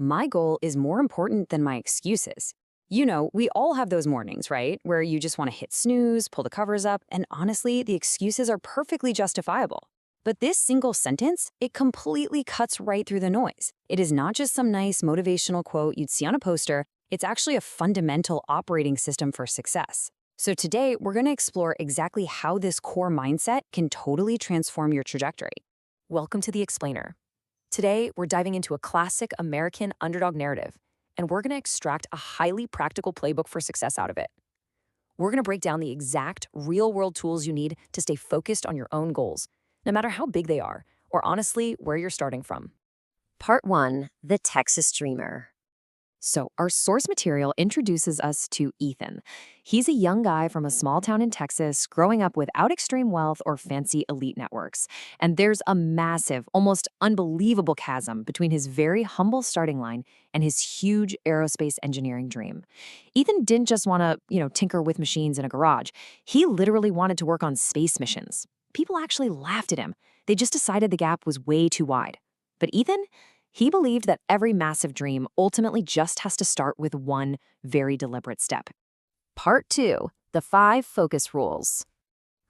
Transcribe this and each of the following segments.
My goal is more important than my excuses. You know, we all have those mornings, right? Where you just want to hit snooze, pull the covers up, and honestly, the excuses are perfectly justifiable. But this single sentence, it completely cuts right through the noise. It is not just some nice motivational quote you'd see on a poster, it's actually a fundamental operating system for success. So today, we're going to explore exactly how this core mindset can totally transform your trajectory. Welcome to The Explainer. Today, we're diving into a classic American underdog narrative, and we're going to extract a highly practical playbook for success out of it. We're going to break down the exact real-world tools you need to stay focused on your own goals, no matter how big they are, or honestly, where you're starting from. Part 1, The Texas Dreamer. So, our source material introduces us to Ethan. He's a young guy from a small town in Texas, growing up without extreme wealth or fancy elite networks. And there's a massive, almost unbelievable chasm between his very humble starting line and his huge aerospace engineering dream. Ethan didn't just want to, tinker with machines in a garage. He literally wanted to work on space missions. People actually laughed at him. They just decided the gap was way too wide. But Ethan, he believed that every massive dream ultimately just has to start with one very deliberate step. Part 2, the 5 focus rules.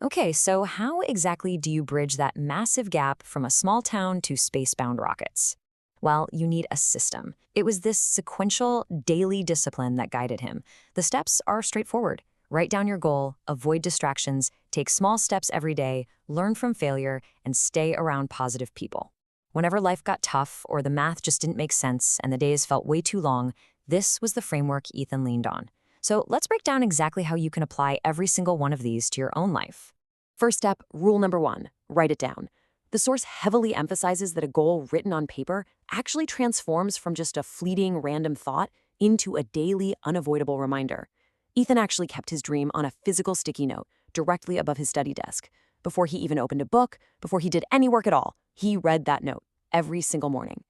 Okay, so how exactly do you bridge that massive gap from a small town to space-bound rockets? Well, you need a system. It was this sequential, daily discipline that guided him. The steps are straightforward. Write down your goal, avoid distractions, take small steps every day, learn from failure, and stay around positive people. Whenever life got tough or the math just didn't make sense and the days felt way too long, this was the framework Ethan leaned on. So let's break down exactly how you can apply every single one of these to your own life. First step, rule number 1, write it down. The source heavily emphasizes that a goal written on paper actually transforms from just a fleeting random thought into a daily unavoidable reminder. Ethan actually kept his dream on a physical sticky note directly above his study desk. Before he even opened a book, before he did any work at all, he read that note every single morning.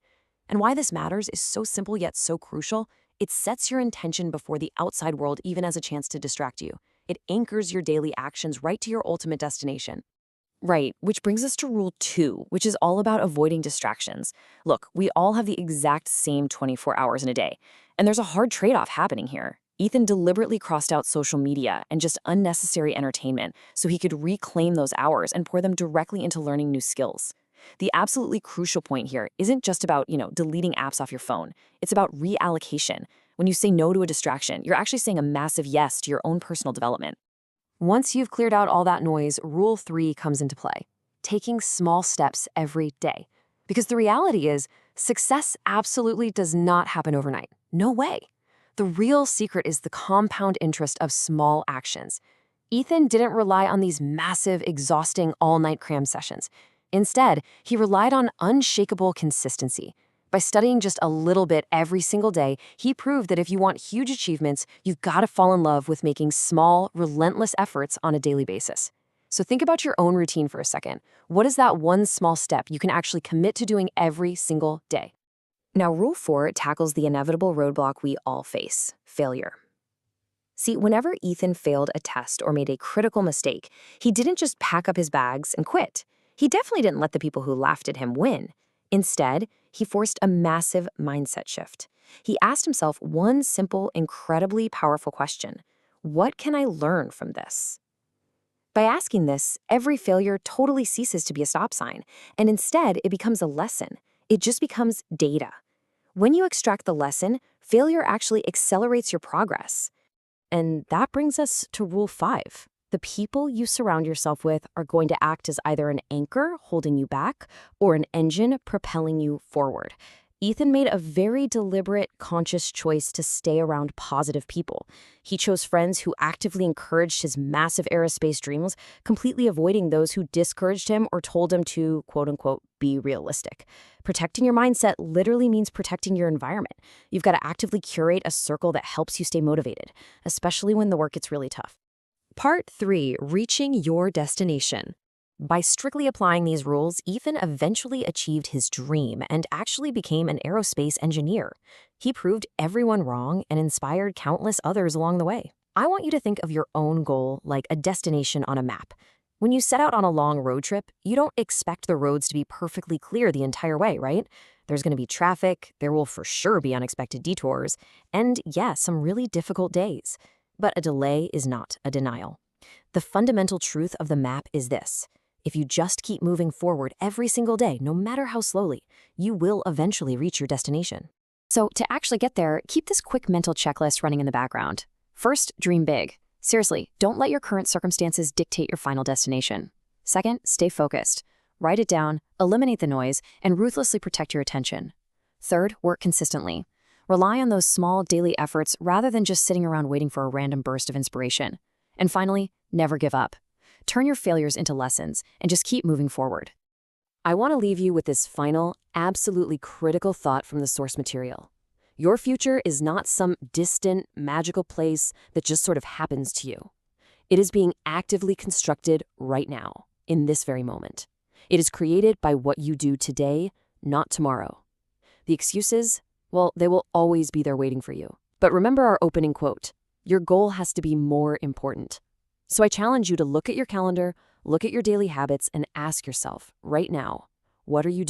And why this matters is so simple yet so crucial. It sets your intention before the outside world even has a chance to distract you. It anchors your daily actions right to your ultimate destination. Right, which brings us to rule 2, which is all about avoiding distractions. Look, we all have the exact same 24 hours in a day, and there's a hard trade-off happening here. Ethan deliberately crossed out social media and just unnecessary entertainment so he could reclaim those hours and pour them directly into learning new skills. The absolutely crucial point here isn't just about, deleting apps off your phone. It's about reallocation. When you say no to a distraction, you're actually saying a massive yes to your own personal development. Once you've cleared out all that noise, rule 3 comes into play. Taking small steps every day. Because the reality is, success absolutely does not happen overnight. No way. The real secret is the compound interest of small actions. Ethan didn't rely on these massive, exhausting all-night cram sessions. Instead, he relied on unshakable consistency. By studying just a little bit every single day, he proved that if you want huge achievements, you've got to fall in love with making small, relentless efforts on a daily basis. So think about your own routine for a second. What is that one small step you can actually commit to doing every single day? Now, rule 4 tackles the inevitable roadblock we all face, failure. See, whenever Ethan failed a test or made a critical mistake, he didn't just pack up his bags and quit. He definitely didn't let the people who laughed at him win. Instead, he forced a massive mindset shift. He asked himself one simple, incredibly powerful question: what can I learn from this? By asking this, every failure totally ceases to be a stop sign, and instead it becomes a lesson. It just becomes data. When you extract the lesson, failure actually accelerates your progress. And that brings us to rule 5. The people you surround yourself with are going to act as either an anchor holding you back or an engine propelling you forward. Ethan made a very deliberate, conscious choice to stay around positive people. He chose friends who actively encouraged his massive aerospace dreams, completely avoiding those who discouraged him or told him to, quote-unquote, be realistic. Protecting your mindset literally means protecting your environment. You've got to actively curate a circle that helps you stay motivated, especially when the work gets really tough. Part 3, reaching your destination. By strictly applying these rules, Ethan eventually achieved his dream and actually became an aerospace engineer. He proved everyone wrong and inspired countless others along the way. I want you to think of your own goal like a destination on a map. When you set out on a long road trip, you don't expect the roads to be perfectly clear the entire way, right? There's going to be traffic, there will for sure be unexpected detours, and yes, some really difficult days. But a delay is not a denial. The fundamental truth of the map is this: if you just keep moving forward every single day, no matter how slowly, you will eventually reach your destination. So to actually get there, keep this quick mental checklist running in the background. First, dream big. Seriously, don't let your current circumstances dictate your final destination. Second, stay focused. Write it down, eliminate the noise, and ruthlessly protect your attention. Third, work consistently. Rely on those small daily efforts rather than just sitting around waiting for a random burst of inspiration. And finally, never give up. Turn your failures into lessons and just keep moving forward. I want to leave you with this final, absolutely critical thought from the source material. Your future is not some distant, magical place that just sort of happens to you. It is being actively constructed right now, in this very moment. It is created by what you do today, not tomorrow. The excuses, well, they will always be there waiting for you. But remember our opening quote: your goal has to be more important. So I challenge you to look at your calendar, look at your daily habits, and ask yourself, right now, what are you doing